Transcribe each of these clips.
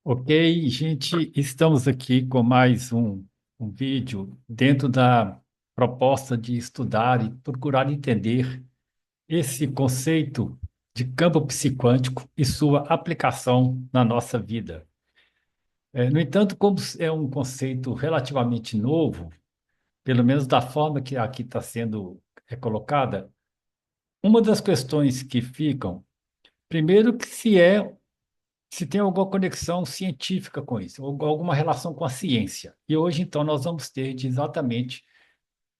Ok, gente, estamos aqui com mais um vídeo dentro da proposta de estudar e procurar entender esse conceito de campo psiquântico e sua aplicação na nossa vida. No entanto, como é um conceito relativamente novo, pelo menos da forma que aqui está sendo colocada, uma das questões que ficam, primeiro, que se tem alguma conexão científica com isso, ou alguma relação com a ciência. E hoje, então, nós vamos ter de exatamente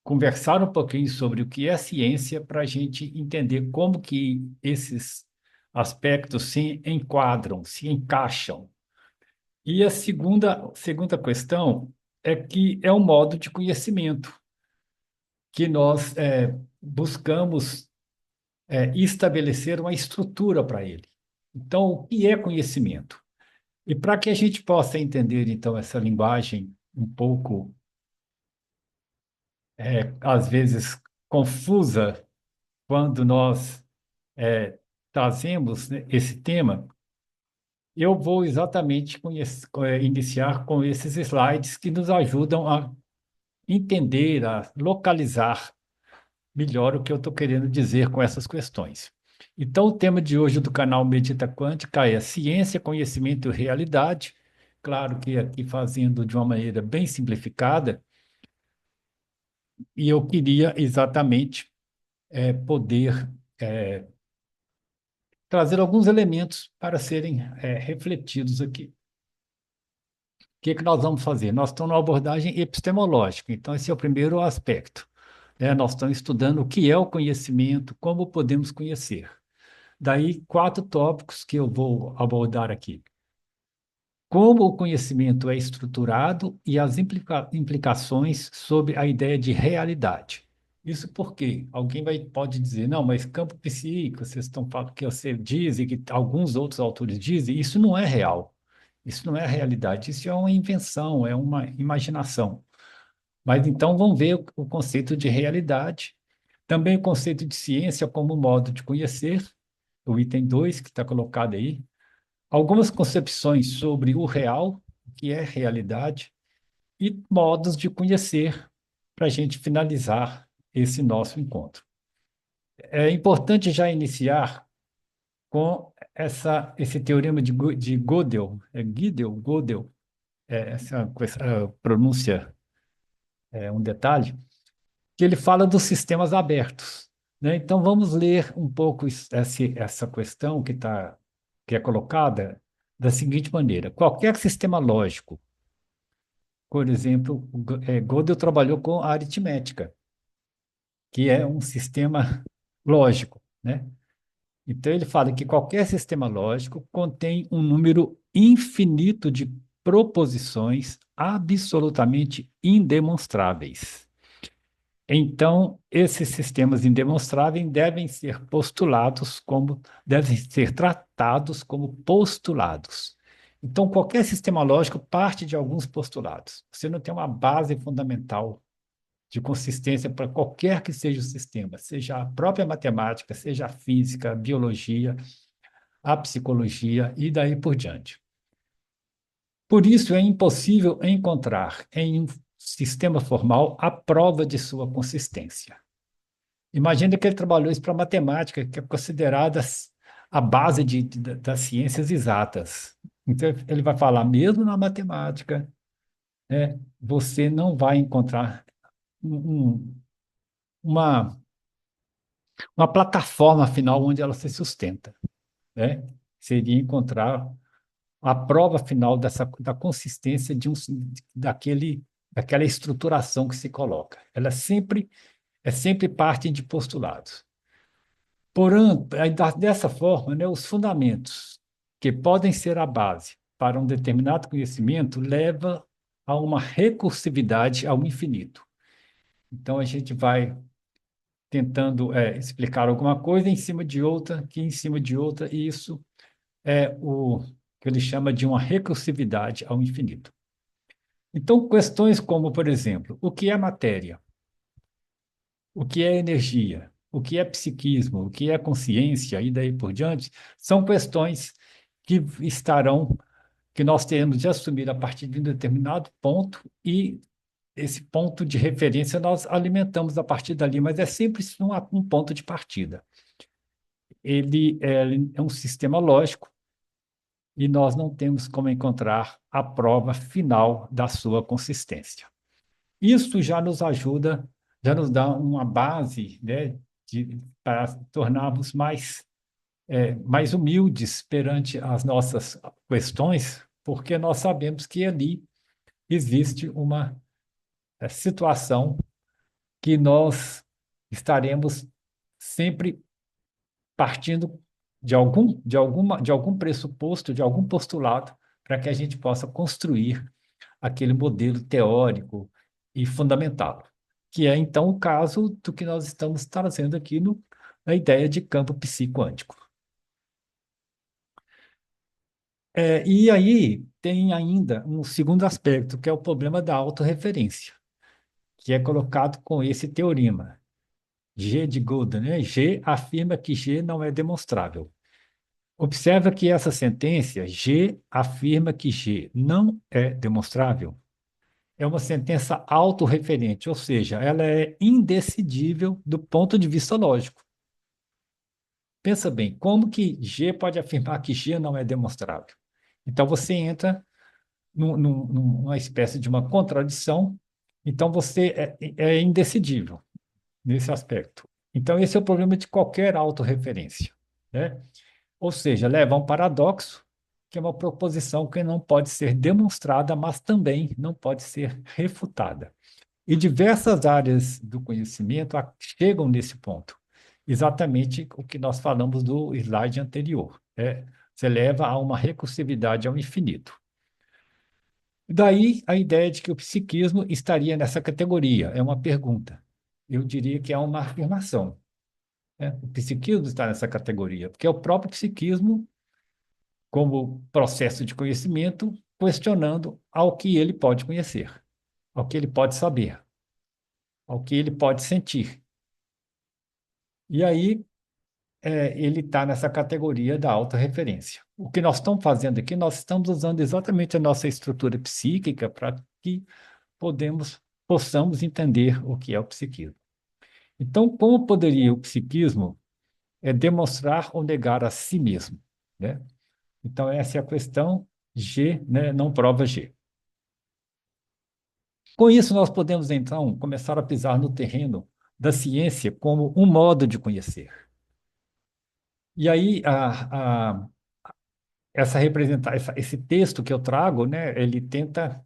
conversar um pouquinho sobre o que é ciência para a gente entender como que esses aspectos se enquadram, se encaixam. E a segunda questão é que é um modo de conhecimento que nós buscamos estabelecer uma estrutura para ele. Então, o que é conhecimento? E para que a gente possa entender, então, essa linguagem um pouco, às vezes, confusa, quando nós trazemos, né, esse tema, eu vou exatamente iniciar com esses slides que nos ajudam a entender, a localizar melhor o que eu estou querendo dizer com essas questões. Então, o tema de hoje do canal Medita Quântica é ciência, conhecimento e realidade. Claro que aqui fazendo de uma maneira bem simplificada, e eu queria exatamente poder trazer alguns elementos para serem refletidos aqui. O que é que nós vamos fazer? Nós estamos numa abordagem epistemológica, então esse é o primeiro aspecto, né? Nós estamos estudando o que é o conhecimento, como podemos conhecer. Daí, quatro tópicos que eu vou abordar aqui. Como o conhecimento é estruturado e as implicações sobre a ideia de realidade. Isso porque pode dizer, não, mas campo psíquico, vocês estão falando que você diz e que alguns outros autores dizem, isso não é real. Isso não é a realidade, isso é uma invenção, é uma imaginação. Mas então vamos ver o conceito de realidade, também o conceito de ciência como modo de conhecer, o item 2 que está colocado aí, algumas concepções sobre o real, o que é realidade, e modos de conhecer para a gente finalizar esse nosso encontro. É importante já iniciar com esse teorema de Gödel, Gödel, essa pronúncia é um detalhe, que ele fala dos sistemas abertos, né? Então vamos ler um pouco essa questão que é colocada da seguinte maneira: qualquer sistema lógico, por exemplo, Gödel trabalhou com a aritmética, que é um sistema lógico, né? Então ele fala que qualquer sistema lógico contém um número infinito de proposições absolutamente indemonstráveis. Então, esses sistemas indemonstráveis devem ser tratados como postulados. Então, qualquer sistema lógico parte de alguns postulados. Você não tem uma base fundamental de consistência para qualquer que seja o sistema, seja a própria matemática, seja a física, a biologia, a psicologia e daí por diante. Por isso, é impossível encontrar em um sistema formal a prova de sua consistência. Imagina que ele trabalhou isso para matemática, que é considerada a base das ciências exatas. Então, ele vai falar, mesmo na matemática, né, você não vai encontrar uma, uma plataforma final onde ela se sustenta, né? Seria encontrar a prova final da consistência daquela estruturação que se coloca. Ela é sempre parte de postulados. Porém, dessa forma, né, os fundamentos que podem ser a base para um determinado conhecimento levam a uma recursividade ao infinito. Então, a gente vai tentando explicar alguma coisa em cima de outra, que em cima de outra, e isso é o que ele chama de uma recursividade ao infinito. Então, questões como, por exemplo, o que é matéria? O que é energia? O que é psiquismo? O que é consciência? E daí por diante, são questões que estarão que nós teremos de assumir a partir de um determinado ponto e esse ponto de referência nós alimentamos a partir dali, mas é sempre um ponto de partida. Ele é um sistema lógico e nós não temos como encontrar a prova final da sua consistência. Isso já nos ajuda, já nos dá uma base, né, para tornarmos mais humildes perante as nossas questões, porque nós sabemos que ali existe uma situação que nós estaremos sempre partindo de algum pressuposto, de algum postulado, para que a gente possa construir aquele modelo teórico e fundamentá-lo, que é, então, o caso do que nós estamos trazendo aqui na ideia de campo psicoquântico. E aí tem ainda um segundo aspecto, que é o problema da autorreferência, que é colocado com esse teorema. G de Gödel, né? G afirma que G não é demonstrável. Observa que essa sentença, G afirma que G não é demonstrável, é uma sentença autorreferente, ou seja, ela é indecidível do ponto de vista lógico. Pensa bem, como que G pode afirmar que G não é demonstrável? Então você entra numa espécie de uma contradição, então você é indecidível nesse aspecto. Então esse é o problema de qualquer autorreferência, né? Ou seja, leva a um paradoxo, que é uma proposição que não pode ser demonstrada, mas também não pode ser refutada. E diversas áreas do conhecimento chegam nesse ponto. Exatamente o que nós falamos do slide anterior. Você leva a uma recursividade ao infinito. Daí a ideia de que o psiquismo estaria nessa categoria. É uma pergunta. Eu diria que é uma afirmação. O psiquismo está nessa categoria, porque é o próprio psiquismo, como processo de conhecimento, questionando ao que ele pode conhecer, ao que ele pode saber, ao que ele pode sentir. E aí, ele está nessa categoria da autorreferência. O que nós estamos fazendo aqui, nós estamos usando exatamente a nossa estrutura psíquica para que possamos entender o que é o psiquismo. Então, como poderia o psiquismo demonstrar ou negar a si mesmo, né? Então, essa é a questão G, né, não prova G. Com isso, nós podemos, então, começar a pisar no terreno da ciência como um modo de conhecer. E aí, esse texto que eu trago, né, ele tenta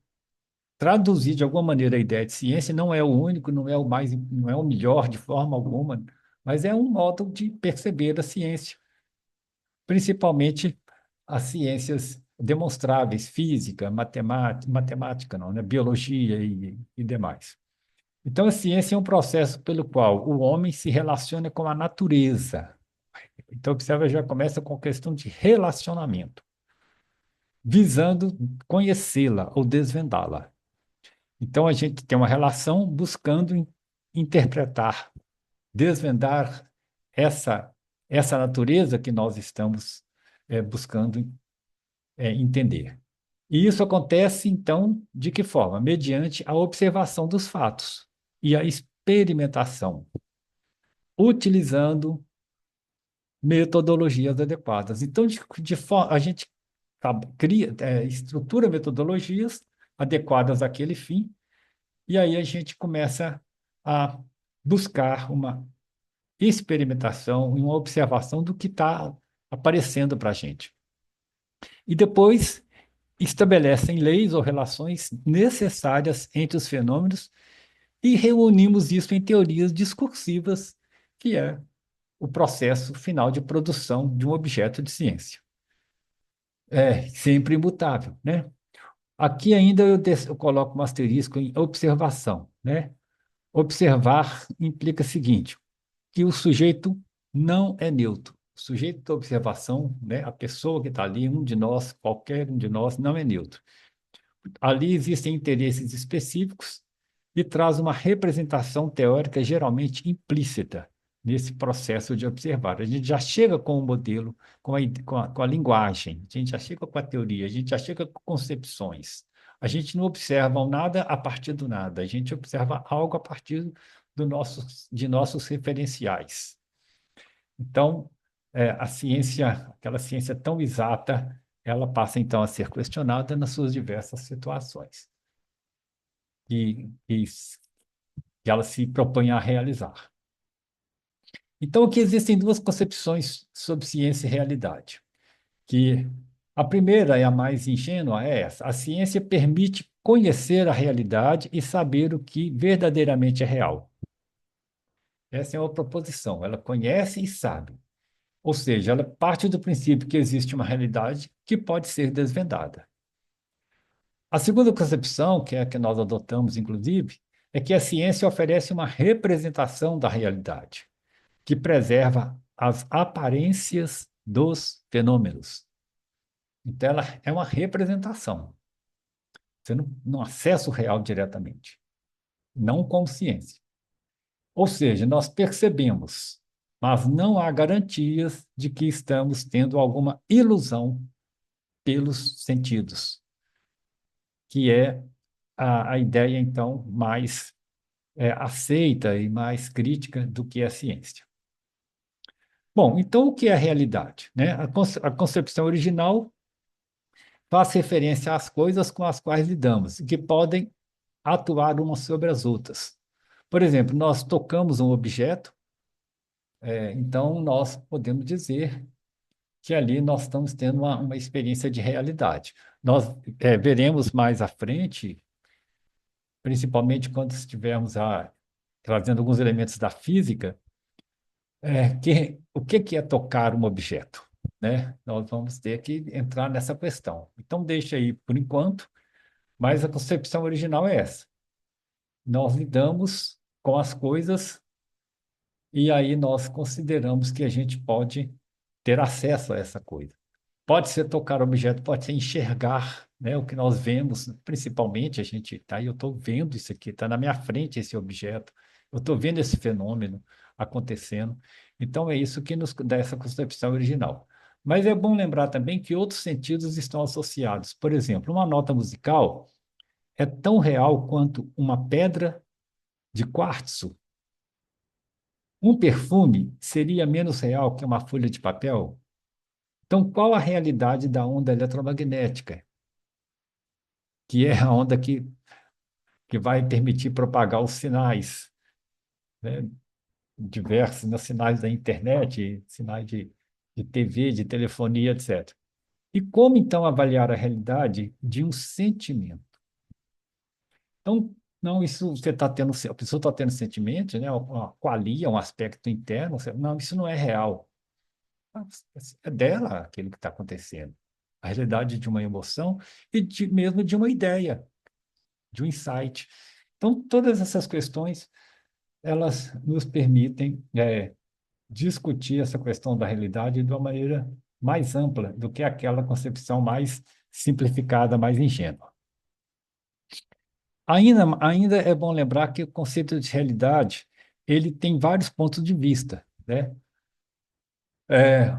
traduzir de alguma maneira a ideia de ciência, não é o único, não é o melhor de forma alguma, mas é um modo de perceber a ciência, principalmente as ciências demonstráveis, física, matemática não, né, biologia e demais. Então, a ciência é um processo pelo qual o homem se relaciona com a natureza. Então, observa, já começa com a questão de relacionamento, visando conhecê-la ou desvendá-la. Então, a gente tem uma relação buscando interpretar, desvendar essa, essa natureza que nós estamos buscando entender. E isso acontece, então, de que forma? Mediante a observação dos fatos e a experimentação, utilizando metodologias adequadas. Então, a gente estrutura metodologias adequadas àquele fim, e aí a gente começa a buscar uma experimentação e uma observação do que está aparecendo para a gente. E depois estabelecem leis ou relações necessárias entre os fenômenos e reunimos isso em teorias discursivas, que é o processo final de produção de um objeto de ciência. É sempre imutável, né? Aqui ainda eu coloco um asterisco em observação, né? Observar implica o seguinte, que o sujeito não é neutro. O sujeito da observação, né, a pessoa que está ali, um de nós, qualquer um de nós, não é neutro. Ali existem interesses específicos e traz uma representação teórica geralmente implícita, nesse processo de observar. A gente já chega com o modelo, com a linguagem, a gente já chega com a teoria, a gente já chega com concepções. A gente não observa nada a partir do nada, a gente observa algo a partir de nossos referenciais. Então, a ciência, aquela ciência tão exata, ela passa então a ser questionada nas suas diversas situações que ela se propõe a realizar. Então, aqui existem duas concepções sobre ciência e realidade, que a primeira é a mais ingênua, é essa. A ciência permite conhecer a realidade e saber o que verdadeiramente é real. Essa é uma proposição, ela conhece e sabe. Ou seja, ela parte do princípio que existe uma realidade que pode ser desvendada. A segunda concepção, que é a que nós adotamos, inclusive, é que a ciência oferece uma representação da realidade, que preserva as aparências dos fenômenos. Então, ela é uma representação. Você não acessa o real diretamente, não como ciência. Ou seja, nós percebemos, mas não há garantias de que estamos tendo alguma ilusão pelos sentidos, que é a ideia, então, mais aceita e mais crítica do que a ciência. Bom, então o que é a realidade? Né? A concepção original faz referência às coisas com as quais lidamos, que podem atuar umas sobre as outras. Por exemplo, nós tocamos um objeto, então nós podemos dizer que ali nós estamos tendo uma experiência de realidade. Nós veremos mais à frente, principalmente quando estivermos trazendo alguns elementos da física, o que é tocar um objeto, né? Nós vamos ter que entrar nessa questão. Então, deixa aí por enquanto, mas a concepção original é essa. Nós lidamos com as coisas e aí nós consideramos que a gente pode ter acesso a essa coisa. Pode ser tocar objeto, pode ser enxergar, né, o que nós vemos, principalmente a gente tá, eu estou vendo isso aqui, está na minha frente esse objeto, eu estou vendo esse fenômeno acontecendo. Então é isso que nos dá essa concepção original. Mas é bom lembrar também que outros sentidos estão associados. Por exemplo, uma nota musical é tão real quanto uma pedra de quartzo. Um perfume seria menos real que uma folha de papel? Então, qual a realidade da onda eletromagnética, que é a onda que vai permitir propagar os sinais, né, diversos, né, sinais da internet, sinais de TV, de telefonia, etc. E como, então, avaliar a realidade de um sentimento? Então, não, isso você está tendo, a pessoa está tendo sentimentos, né, uma qualia, um aspecto interno, não, isso não é real. É dela aquilo que está acontecendo. A realidade de uma emoção e mesmo de uma ideia, de um insight. Então, todas essas questões, elas nos permitem discutir essa questão da realidade de uma maneira mais ampla do que aquela concepção mais simplificada, mais ingênua. Ainda é bom lembrar que o conceito de realidade, ele tem vários pontos de vista, né? É,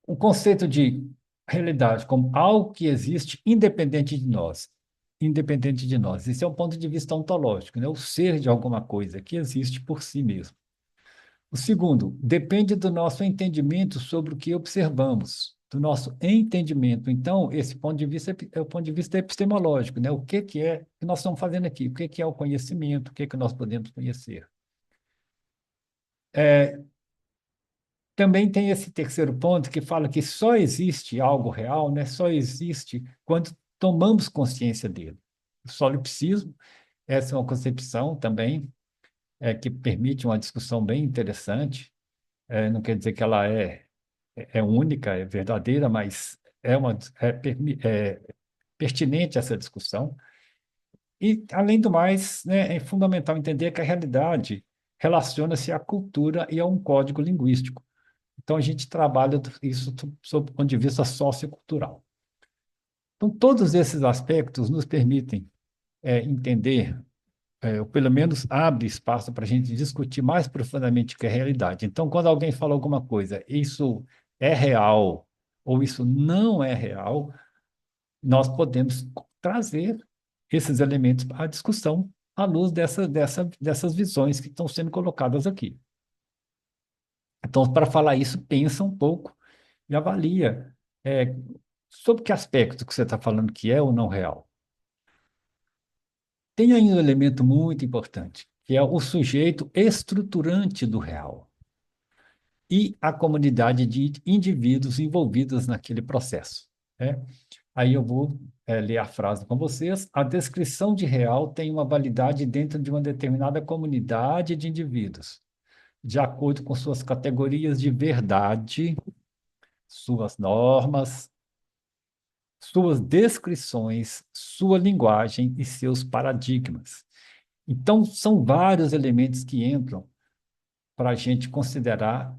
o conceito de realidade como algo que existe independente de nós. Independente de nós. Esse é um ponto de vista ontológico, né? O ser de alguma coisa que existe por si mesmo. O segundo, depende do nosso entendimento sobre o que observamos, do nosso entendimento. Então, esse ponto de vista é o ponto de vista epistemológico, né? O que é que nós estamos fazendo aqui? O que é o conhecimento? O que é que nós podemos conhecer? É, Também tem esse terceiro ponto que fala que só existe algo real, né? Só existe quando tomamos consciência dele. O solipsismo, essa é uma concepção também que permite uma discussão bem interessante. Não quer dizer que ela é única, é verdadeira, mas é pertinente essa discussão. E, além do mais, né, é fundamental entender que a realidade relaciona-se à cultura e a um código linguístico. Então, a gente trabalha isso sob o ponto de vista sociocultural. Então, todos esses aspectos nos permitem entender ou pelo menos abre espaço para a gente discutir mais profundamente o que é realidade. Então, quando alguém fala alguma coisa, isso é real ou isso não é real, nós podemos trazer esses elementos à discussão à luz dessas visões que estão sendo colocadas aqui. Então, para falar isso, pensa um pouco e avalia sobre que aspecto que você está falando que é ou não real. Tem ainda um elemento muito importante, que é o sujeito estruturante do real e a comunidade de indivíduos envolvidos naquele processo, né? Aí eu vou ler a frase com vocês. A descrição de real tem uma validade dentro de uma determinada comunidade de indivíduos, de acordo com suas categorias de verdade, suas normas, suas descrições, sua linguagem e seus paradigmas. Então, são vários elementos que entram para a gente considerar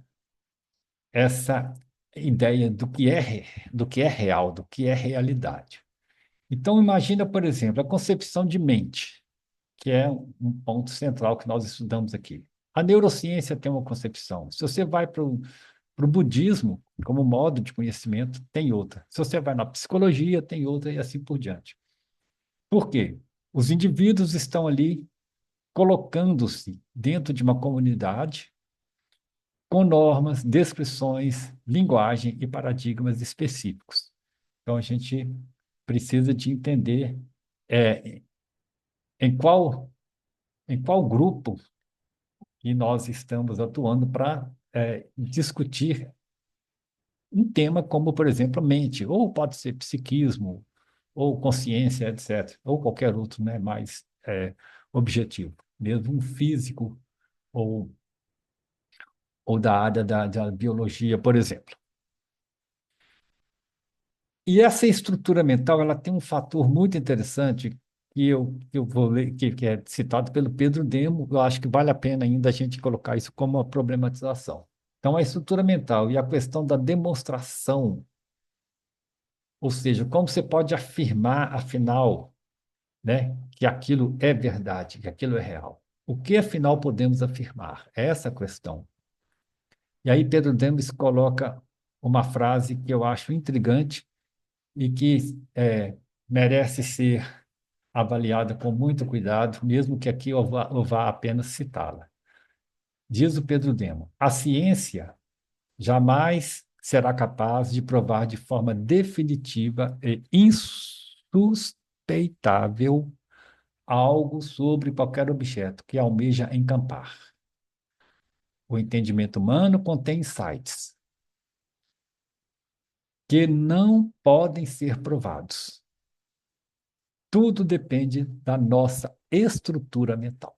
essa ideia do que é real, do que é realidade. Então, imagina, por exemplo, a concepção de mente, que é um ponto central que nós estudamos aqui. A neurociência tem uma concepção. Se você vai para o budismo, como modo de conhecimento, tem outra. Se você vai na psicologia, tem outra e assim por diante. Por quê? Os indivíduos estão ali colocando-se dentro de uma comunidade com normas, descrições, linguagem e paradigmas específicos. Então, a gente precisa de entender é, em qual, em qual grupo que nós estamos atuando para discutir um tema como, por exemplo, mente, ou pode ser psiquismo, ou consciência, etc., ou qualquer outro, né, mais objetivo, mesmo um físico ou, ou da área da biologia, por exemplo. E essa estrutura mental, ela tem um fator muito interessante que eu vou ler, que é citado pelo Pedro Demo. Eu acho que vale a pena ainda a gente colocar isso como uma problematização. Então, a estrutura mental e a questão da demonstração, ou seja, como você pode afirmar, afinal, né, que aquilo é verdade, que aquilo é real. O que, afinal, podemos afirmar? É essa a questão. E aí, Pedro Demos coloca uma frase que eu acho intrigante e que merece ser avaliada com muito cuidado, mesmo que aqui eu vá apenas citá-la. Diz o Pedro Demo: a ciência jamais será capaz de provar de forma definitiva e insuspeitável algo sobre qualquer objeto que almeja encampar. O entendimento humano contém insights que não podem ser provados. Tudo depende da nossa estrutura mental.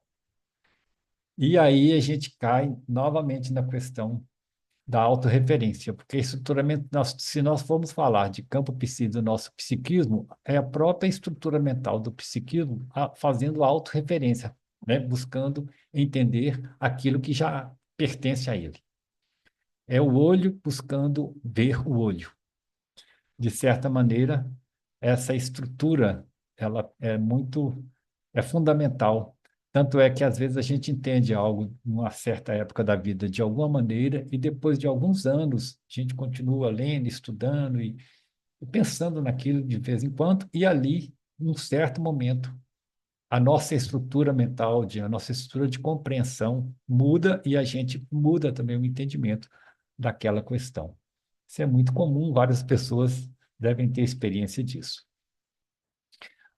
E aí a gente cai novamente na questão da autorreferência, porque estrutura mental, se nós formos falar de campo psíquico do nosso psiquismo, é a própria estrutura mental do psiquismo fazendo autorreferência, né? Buscando entender aquilo que já pertence a ele. É o olho buscando ver o olho. De certa maneira, essa estrutura ela é fundamental. Tanto é que às vezes a gente entende algo numa certa época da vida de alguma maneira e depois de alguns anos a gente continua lendo, estudando e pensando naquilo de vez em quando e ali, num certo momento, a nossa estrutura mental, a nossa estrutura de compreensão muda e a gente muda também o entendimento daquela questão. Isso é muito comum, várias pessoas devem ter experiência disso.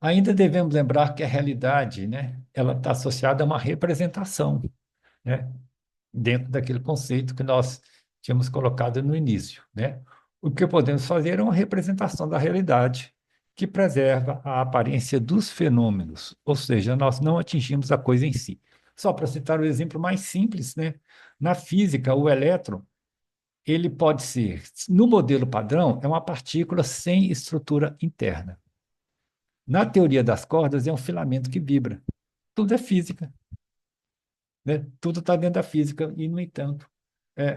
Ainda devemos lembrar que a realidade, né, ela está associada a uma representação, né, dentro daquele conceito que nós tínhamos colocado no início, né? O que podemos fazer é uma representação da realidade que preserva a aparência dos fenômenos, ou seja, nós não atingimos a coisa em si. Só para citar o exemplo mais simples, né? Na física, o elétron, ele pode ser, no modelo padrão, é uma partícula sem estrutura interna. Na teoria das cordas, é um filamento que vibra. Tudo é física, né? Tudo está dentro da física e, no entanto,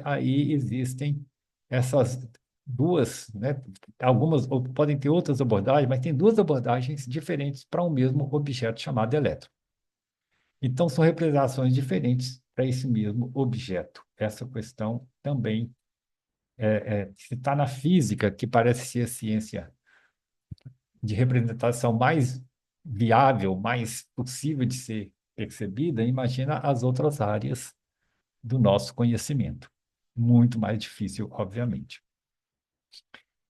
aí existem essas duas, né? Algumas podem ter outras abordagens, mas tem duas abordagens diferentes para um mesmo objeto chamado elétron. Então, são representações diferentes para esse mesmo objeto. Essa questão também se está na física, que parece ser a ciência de representação mais viável, mais possível de ser percebida, imagina as outras áreas do nosso conhecimento. Muito mais difícil, obviamente.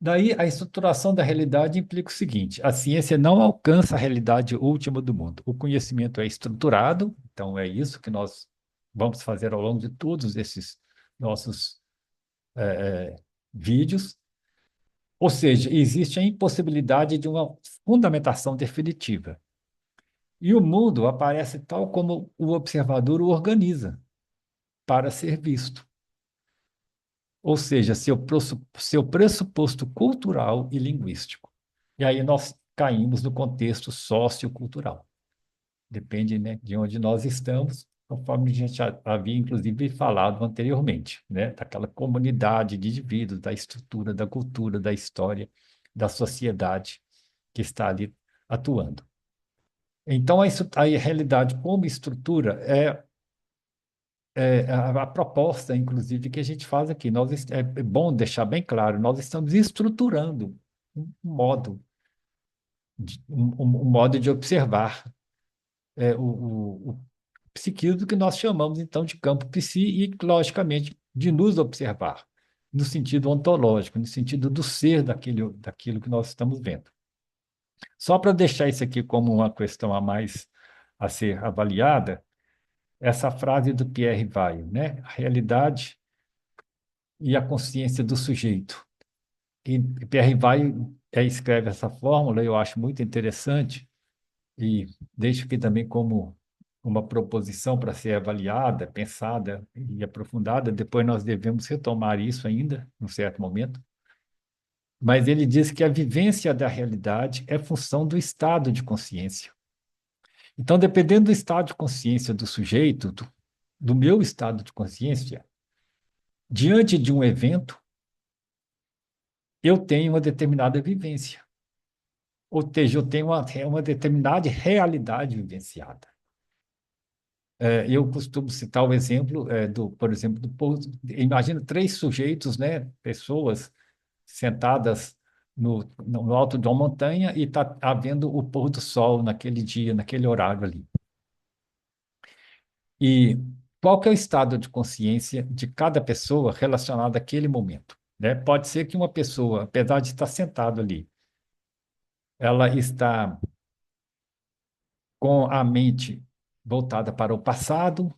Daí, a estruturação da realidade implica o seguinte: a ciência não alcança a realidade última do mundo. O conhecimento é estruturado, então é isso que nós vamos fazer ao longo de todos esses nossos vídeos. Ou seja, existe a impossibilidade de uma fundamentação definitiva. E o mundo aparece tal como o observador o organiza para ser visto. Ou seja, seu pressuposto cultural e linguístico. E aí nós caímos no contexto sociocultural. Depende, né, de onde nós estamos, conforme a gente já havia, inclusive, falado anteriormente, né, daquela comunidade de indivíduos, da estrutura, da cultura, da história, da sociedade que está ali atuando. Então, a realidade como estrutura a proposta, inclusive, que a gente faz aqui. É bom deixar bem claro, nós estamos estruturando um modo um modo de observar o psiquismo que nós chamamos, então, de campo psi e, logicamente, de nos observar, no sentido ontológico, no sentido do ser daquilo que nós estamos vendo. Só para deixar isso aqui como uma questão a mais a ser avaliada, essa frase do Pierre Weil, né? A realidade e a consciência do sujeito. E Pierre Weil escreve essa fórmula, eu acho muito interessante, e deixo aqui também como uma proposição para ser avaliada, pensada e aprofundada. Depois nós devemos retomar isso ainda, num certo momento. Mas ele diz que a vivência da realidade é função do estado de consciência. Então, dependendo do estado de consciência do sujeito, do meu estado de consciência, diante de um evento, eu tenho uma determinada vivência. Ou seja, eu tenho uma determinada realidade vivenciada. Eu costumo citar o exemplo por exemplo, do pouso. Imagina três sujeitos, né, pessoas sentadas no alto de uma montanha e está havendo o pôr do sol naquele dia, naquele horário ali. E qual que é o estado de consciência de cada pessoa relacionado àquele momento? Né? Pode ser que uma pessoa, apesar de estar sentado ali, ela está com a mente voltada para o passado,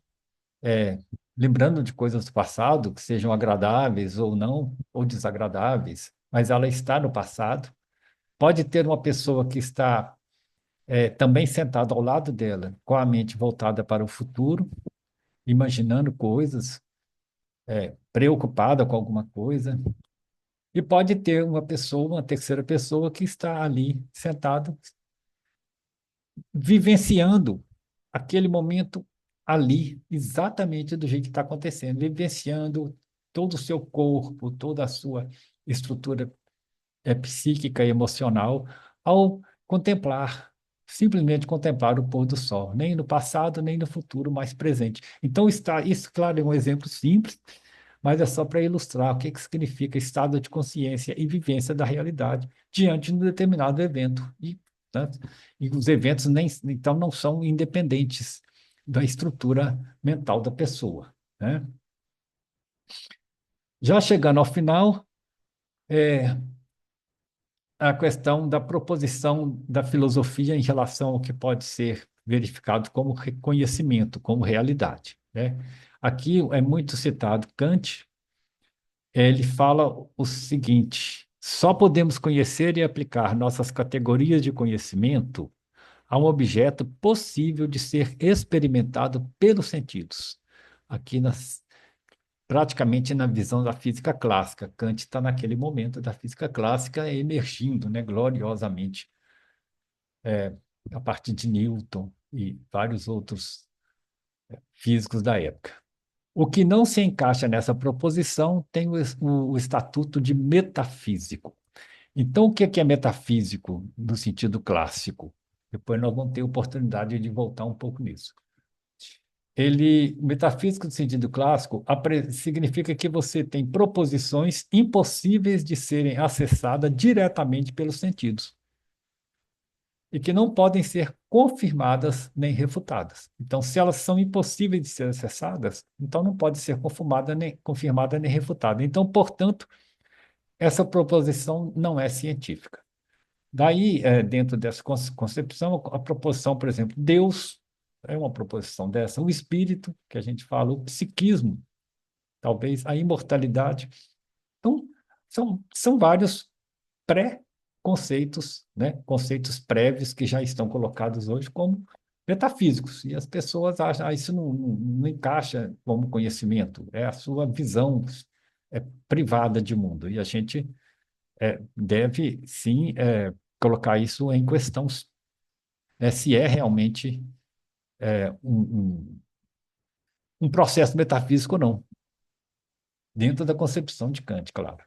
é, lembrando de coisas do passado, que sejam agradáveis ou não, ou desagradáveis, mas ela está no passado. Pode ter uma pessoa que está também sentada ao lado dela, com a mente voltada para o futuro, imaginando coisas, preocupada com alguma coisa. E pode ter uma pessoa, uma terceira pessoa, que está ali sentada, vivenciando aquele momento ali, exatamente do jeito que está acontecendo, vivenciando todo o seu corpo, toda a sua estrutura psíquica e emocional, ao contemplar, simplesmente contemplar o pôr do sol, nem no passado, nem no futuro, mas presente. Então, isso, claro, é um exemplo simples, mas é só para ilustrar o que significa estado de consciência e vivência da realidade diante de um determinado evento. Né, e os eventos então não são independentes da estrutura mental da pessoa. Né? Já chegando ao final, é, a questão da proposição da filosofia em relação ao que pode ser verificado como reconhecimento, como realidade. Né? Aqui é muito citado Kant. Ele fala o seguinte: só podemos conhecer e aplicar nossas categorias de conhecimento a um objeto possível de ser experimentado pelos sentidos. Aqui, praticamente na visão da física clássica, Kant está naquele momento da física clássica emergindo, né, gloriosamente, a partir de Newton e vários outros físicos da época. O que não se encaixa nessa proposição tem o estatuto de metafísico. Então, o que é metafísico no sentido clássico? Depois nós vamos ter oportunidade de voltar um pouco nisso. metafísica do sentido clássico significa que você tem proposições impossíveis de serem acessadas diretamente pelos sentidos e que não podem ser confirmadas nem refutadas. Então, se elas são impossíveis de ser acessadas, então não pode ser confirmada nem refutada. Então, portanto, essa proposição não é científica. Daí, dentro dessa concepção, a proposição, por exemplo, Deus é uma proposição dessa, o espírito, que a gente fala, o psiquismo, talvez a imortalidade. Então, são vários pré-conceitos, né? Conceitos prévios que já estão colocados hoje como metafísicos. E as pessoas acham, isso não encaixa como conhecimento, é a sua visão privada de mundo. E a gente deve, sim, colocar isso em questão, né, se é realmente um processo metafísico ou não, dentro da concepção de Kant, claro.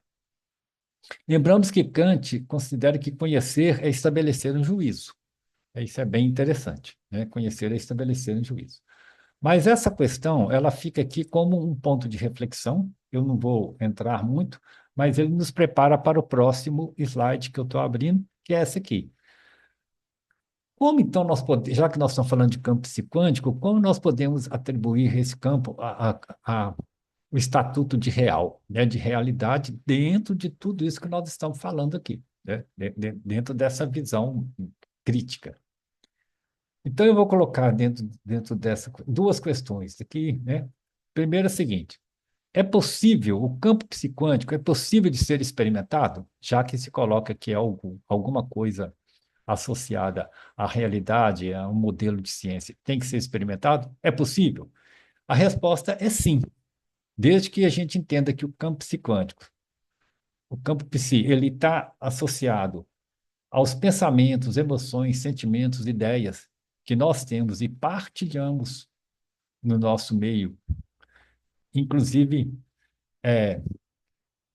Lembramos que Kant considera que conhecer é estabelecer um juízo. Isso é bem interessante, né? Conhecer é estabelecer um juízo. Mas essa questão, ela fica aqui como um ponto de reflexão, eu não vou entrar muito, mas ele nos prepara para o próximo slide que eu estou abrindo, que é esse aqui. Como então nós podemos, já que nós estamos falando de campo psiquântico, como nós podemos atribuir esse campo o estatuto de real, né, de realidade, dentro de tudo isso que nós estamos falando aqui, né, dentro dessa visão crítica? Então, eu vou colocar dentro dessa duas questões aqui, né? Primeiro é o seguinte: é possível, o campo psiquântico é possível de ser experimentado, já que se coloca que é alguma coisa associada à realidade, a um modelo de ciência, tem que ser experimentado? É possível? A resposta é sim, desde que a gente entenda que o campo psiquântico, o campo psi, ele está associado aos pensamentos, emoções, sentimentos, ideias que nós temos e partilhamos no nosso meio, inclusive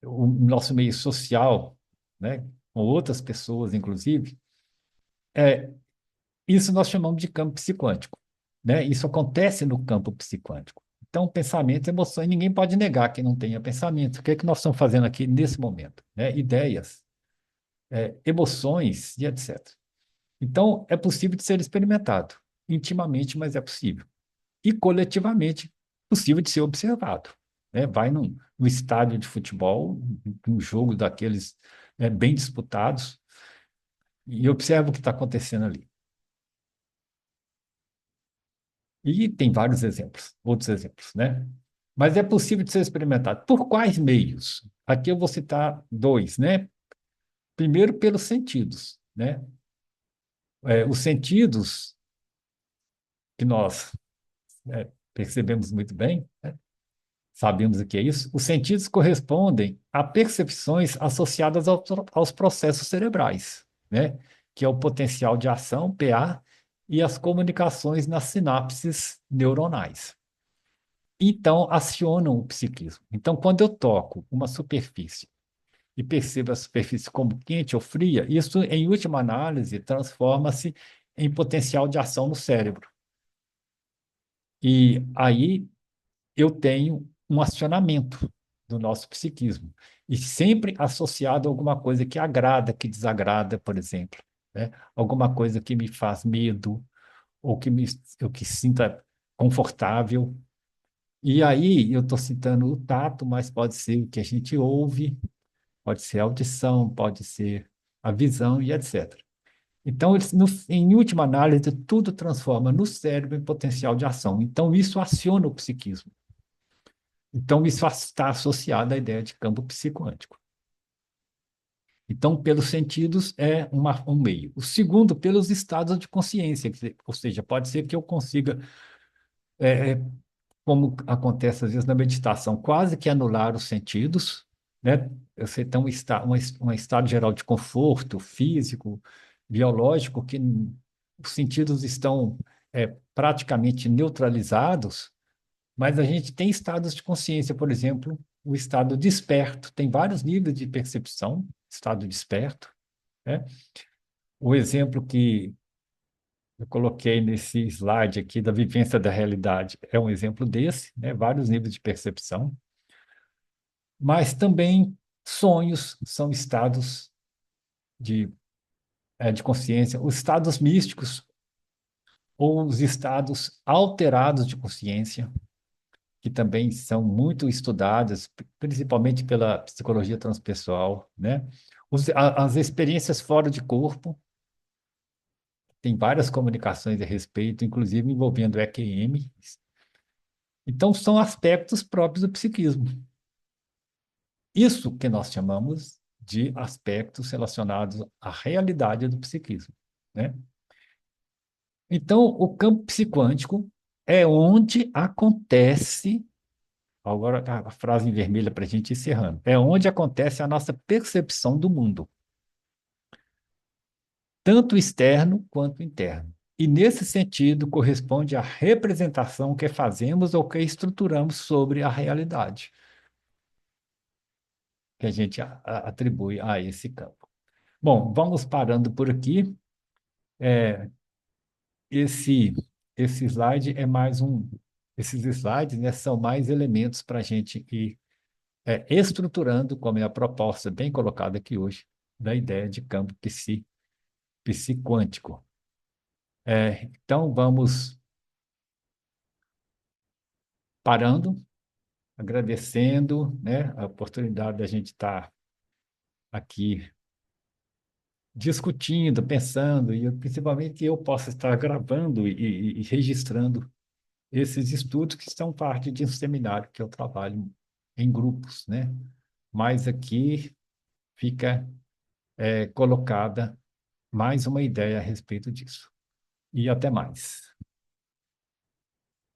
o nosso meio social, né, com outras pessoas, inclusive, é, isso nós chamamos de campo psiquântico, né? Isso acontece no campo psiquântico. Então, pensamento, emoções, ninguém pode negar que não tenha pensamento. O que é que nós estamos fazendo aqui nesse momento? Né? Ideias, emoções e etc. Então, é possível de ser experimentado, intimamente, mas é possível. E coletivamente, possível de ser observado. Né? Vai no estádio de futebol, num jogo daqueles bem disputados, e observa o que está acontecendo ali. E tem vários exemplos, outros exemplos, né? Mas é possível de ser experimentado. Por quais meios? Aqui eu vou citar dois, né? Primeiro, pelos sentidos, né? Os sentidos que nós percebemos muito bem, né? Sabemos o que é isso. Os sentidos correspondem a percepções associadas aos processos cerebrais, né? Que é o potencial de ação, PA, e as comunicações nas sinapses neuronais. Então, acionam o psiquismo. Então, quando eu toco uma superfície e percebo a superfície como quente ou fria, isso, em última análise, transforma-se em potencial de ação no cérebro. E aí eu tenho um acionamento do nosso psiquismo, e sempre associado a alguma coisa que agrada, que desagrada, por exemplo, né? Alguma coisa que me faz medo, ou eu que sinta confortável. E aí, eu estou citando o tato, mas pode ser o que a gente ouve, pode ser a audição, pode ser a visão e etc. Então, em última análise, tudo transforma no cérebro em potencial de ação. Então, isso aciona o psiquismo. Então, isso está associado à ideia de campo psicoântico. Então, pelos sentidos é um meio. O segundo, pelos estados de consciência, ou seja, pode ser que eu consiga é, como acontece às vezes na meditação, quase que anular os sentidos, né? Você tem um estado geral de conforto físico, biológico, que os sentidos estão praticamente neutralizados, mas a gente tem estados de consciência, por exemplo, o estado desperto, tem vários níveis de percepção, estado desperto, né? O exemplo que Eu coloquei nesse slide aqui da vivência da realidade. É um exemplo desse, né? Vários níveis de percepção, mas também sonhos são estados de, de consciência, os estados místicos ou os estados alterados de consciência, que também são muito estudados, principalmente pela psicologia transpessoal, né? As experiências fora de corpo, tem várias comunicações a respeito, inclusive envolvendo EQM. Então, são aspectos próprios do psiquismo. Isso que nós chamamos de aspectos relacionados à realidade do psiquismo, né? Então, o campo psiquântico é onde acontece, agora a frase em vermelho para a gente ir encerrando, é onde acontece a nossa percepção do mundo, tanto externo quanto interno. E, nesse sentido, corresponde à representação que fazemos ou que estruturamos sobre a realidade, que a gente atribui a esse campo. Bom, vamos parando por aqui. É, esse, esse slide é mais um. Esses slides, né, são mais elementos para a gente ir estruturando, como é a proposta bem colocada aqui hoje, da ideia de campo psiquântico. Então, vamos parando, agradecendo, né, a oportunidade da gente estar aqui discutindo, pensando, e principalmente que eu possa estar gravando e registrando esses estudos que são parte de um seminário que eu trabalho em grupos, né? Mas aqui fica colocada mais uma ideia a respeito disso. E até mais.